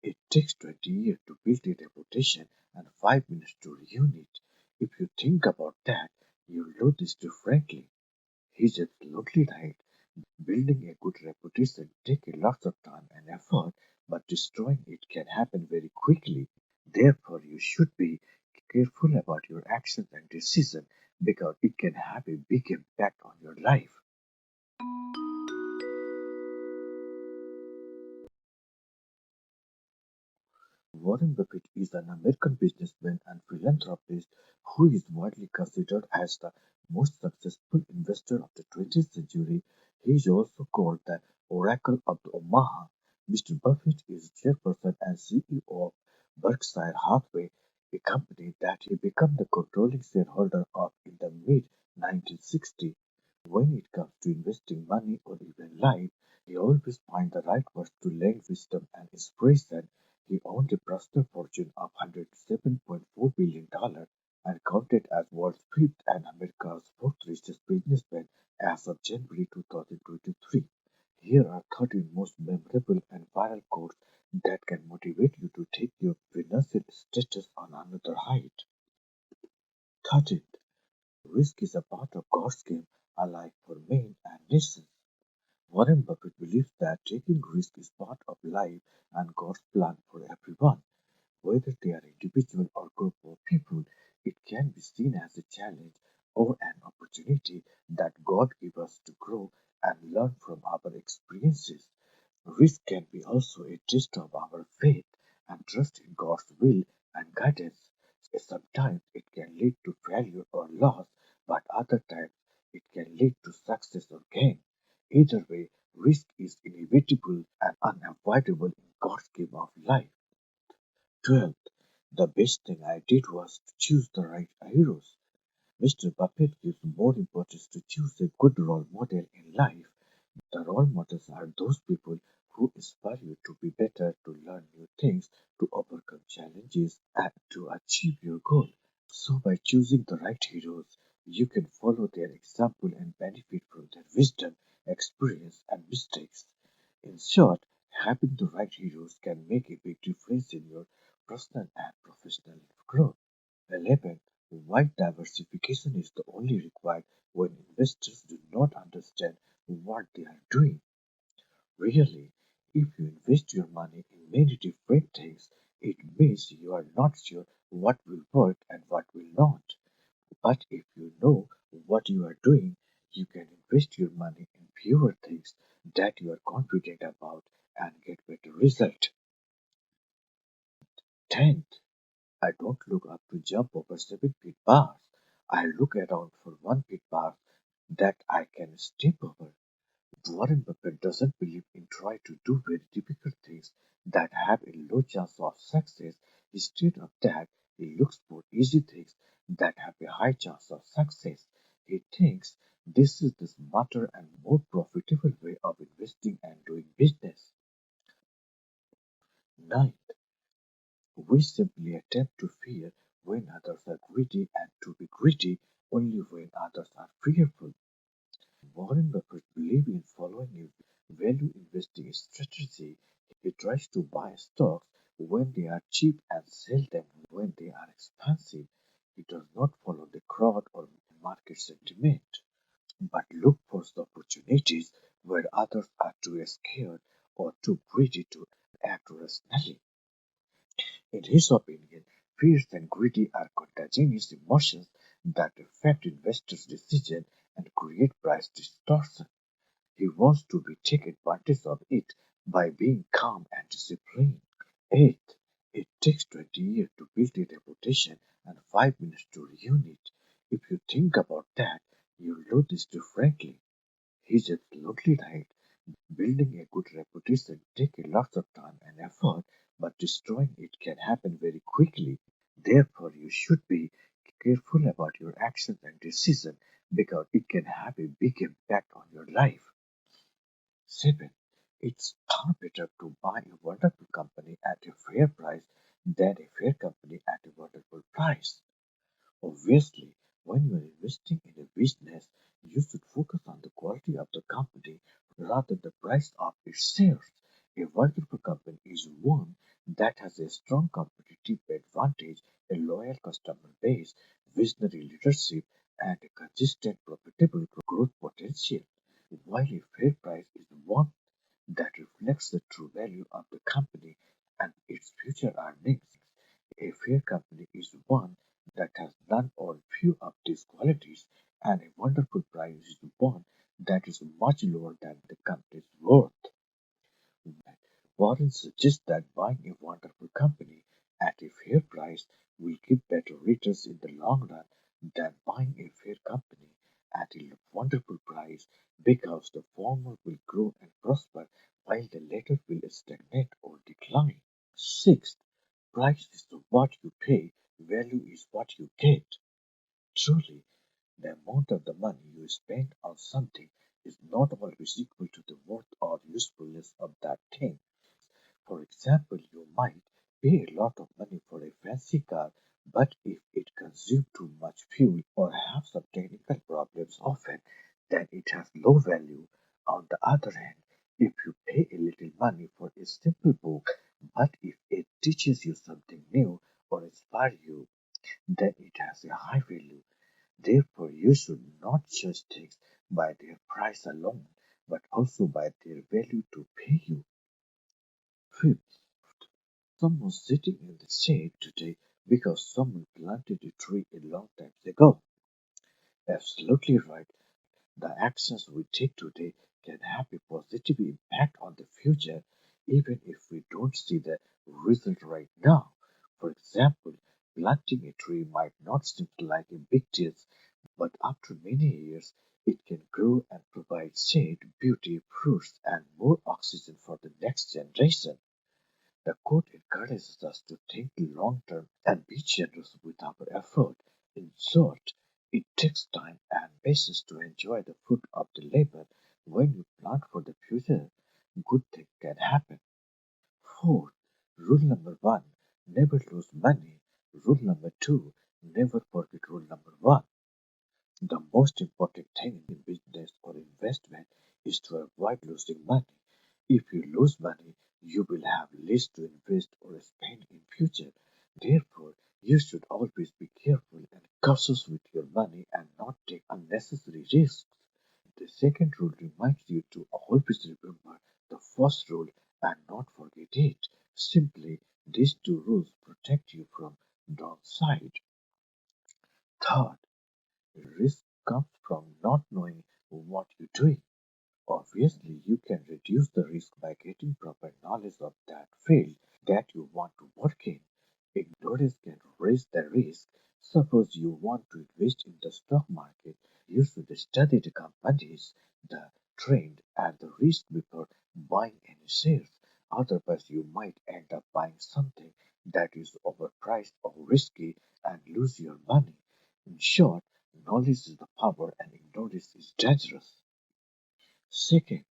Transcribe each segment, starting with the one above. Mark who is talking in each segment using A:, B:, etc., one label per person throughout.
A: It takes 20 years to build a reputation and 5 minutes to ruin it. If you think about that, you'll do this differently. He's absolutely right. Building a good reputation takes a lot of time and effort, but destroying it can happen very quickly. Therefore, you should be careful about your actions and decisions because it can have a big impact on your life. Warren Buffett is an American businessman and philanthropist who is widely considered as the most successful investor of the 20th century. He is also called the Oracle of the Omaha. Mr. Buffett is chairperson and CEO of Berkshire Hathaway, a company that he became the controlling shareholder of in the mid 1960s. When it comes to investing money or even life, he always finds the right words to lend wisdom and inspiration. He owned a personal fortune of $107.4 billion and counted as world's fifth and America's fourth richest businessman as of January 2023. Here are 13 most memorable and viral quotes that can motivate you to take your financial status on another height. 13. Risk is a part of God's game, alike for men and nations. Warren Buffett believes that taking risk is part of life and God's plan for everyone. Whether they are individual or group of people, it can be seen as a challenge or an opportunity that God gives us to grow and learn from our experiences. Risk can be also a test of our faith and trust in God's will and guidance. Sometimes it can lead to failure or loss, but other times it can lead to success or gain. Either way, risk is inevitable and unavoidable in God's game of life. 12. The best thing I did was to choose the right heroes. Mr. Buffett gives more importance to choose a good role model in life. The role models are those people who inspire you to be better, to learn new things, to overcome challenges, and to achieve your goal. So, by choosing the right heroes, you can follow their example and benefit from their wisdom, experience, and mistakes. In short, having the right heroes can make a big difference in your personal and professional growth. 11. Why diversification is the only required when investors do not understand what they are doing. Really, if you invest your money in many different things, it means you are not sure what will work and what will not. But if you know what you are doing, you can invest your money in fewer things that you are confident about and get better result. 10th, I don't look up to jump over 7 feet bars. I look around for 1 feet bars that I can step over. Warren Buffett doesn't believe in trying to do very difficult things that have a low chance of success. Instead of that, he looks for easy things that have a high chance of success. He thinks this is the smarter and more profitable way of investing and doing business. 9. We simply attempt to fear when others are greedy and to be greedy only when others are fearful. Warren Buffett believes in following a value investing strategy. He tries to buy stocks when they are cheap and sell them when they are expensive. He does not follow the crowd or market sentiment, but look for the opportunities where others are too scared or too greedy to act rationally. In his opinion, fears and greedy are contagious emotions that affect investors' decisions and create price distortion. He wants to be take advantage of it by being calm and disciplined. 8. It takes 20 years to build a reputation and 5 minutes to ruin it. If you think about that, you'll do this differently. He's absolutely right. Building a good reputation takes a lot of time and effort, but destroying it can happen very quickly. Therefore, you should be careful about your actions and decisions because it can have a big impact on your life. 7. It's far better to buy a wonderful company at a fair price than a fair company at a wonderful price. Obviously, when you are investing in a business, you should focus on the quality of the company rather than the price of its shares. A wonderful company is one that has a strong competitive advantage, a loyal customer base, visionary leadership, and a consistent profitable growth potential. While a fair price is one that reflects the true value of the company and its future earnings, a fair company is one that has none or few of these qualities, and a wonderful price is one that is much lower than the company's worth. Warren suggests that buying a wonderful company at a fair price will give better returns in the long run than buying a fair company at a wonderful price because the former will grow and prosper while the latter will stagnate or decline. Sixth, price is what you pay, value is what you get. Truly, the amount of the money you spend on something is not always equal to the worth or usefulness of that thing. For example, you might pay a lot of money for a fancy car, but if it consumes too much fuel or has some technical problems often, then it has low value. On the other hand, if you pay a little money for a simple book, but if it teaches you something new or inspires you, then it has a high value. Therefore, you should not judge things by their price alone, but also by their value to pay you. Fifth, someone's sitting in the shade today because someone planted a tree a long time ago. Absolutely right. The actions we take today can have a positive impact on the future, even if we don't see the result right now. For example, planting a tree might not seem like a big deal, but after many years, it can grow and provide shade, beauty, fruits, and more oxygen for the next generation. The quote encourages us to think long term and be generous with our effort. In short, it takes time and patience to enjoy the fruit of the labor. When you plant for the future, good things can happen. Fourth, rule number one, never lose money. Rule number two, never forget rule number one. The most important thing in business or investment is to avoid losing money. If you lose money, you will have less to invest or spend in future. Therefore, you should always be careful and cautious with your money and not take unnecessary risks. The second rule reminds you to always remember the first rule and not forget it. Simply, these two rules protect you from downside. Third, risk comes from not knowing what you're doing. Obviously, you can reduce the risk by getting proper knowledge of that field that you want to work in. Ignorance can raise the risk. Suppose you want to invest in the stock market, you should study the companies, the trend, and the risk before buying any shares. Otherwise, you might end up buying something that is overpriced or risky and lose your money. In short, knowledge is the power and ignorance is dangerous. Second,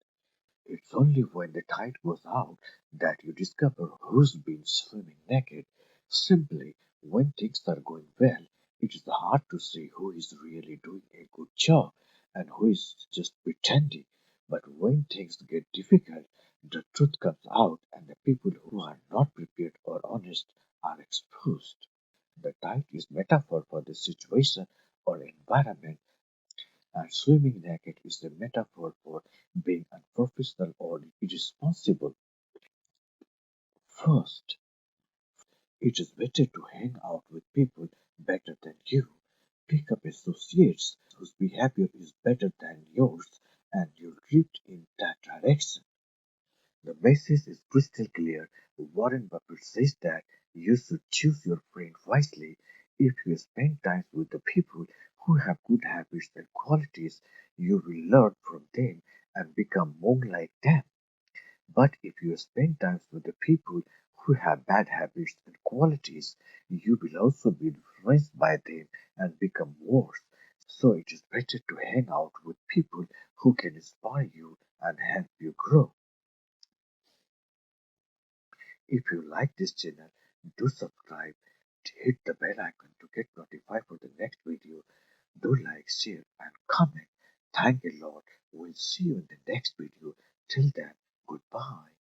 A: it's only when the tide goes out that you discover who's been swimming naked. Simply, when things are going well, it is hard to see who is really doing a good job and who is just pretending. But when things get difficult, the truth comes out and the people who are not prepared or honest are exposed. The tide is metaphor for the situation or environment and swimming naked is a metaphor for being unprofessional or irresponsible. First, it is better to hang out with people better than you. Pick up associates whose behavior is better than yours and you'll drift in that direction. The message is crystal clear. Warren Buffett says that you should choose your friend wisely. If you spend time with the people who have good habits and qualities, you will learn from them and become more like them. But if you spend time with the people who have bad habits and qualities, you will also be influenced by them and become worse. So it is better to hang out with people who can inspire you and help you grow. If you like this channel, do subscribe, hit the bell icon to get notified for the next video. Do like, share, and comment. Thank you, Lord. We'll see you in the next video. Till then, goodbye.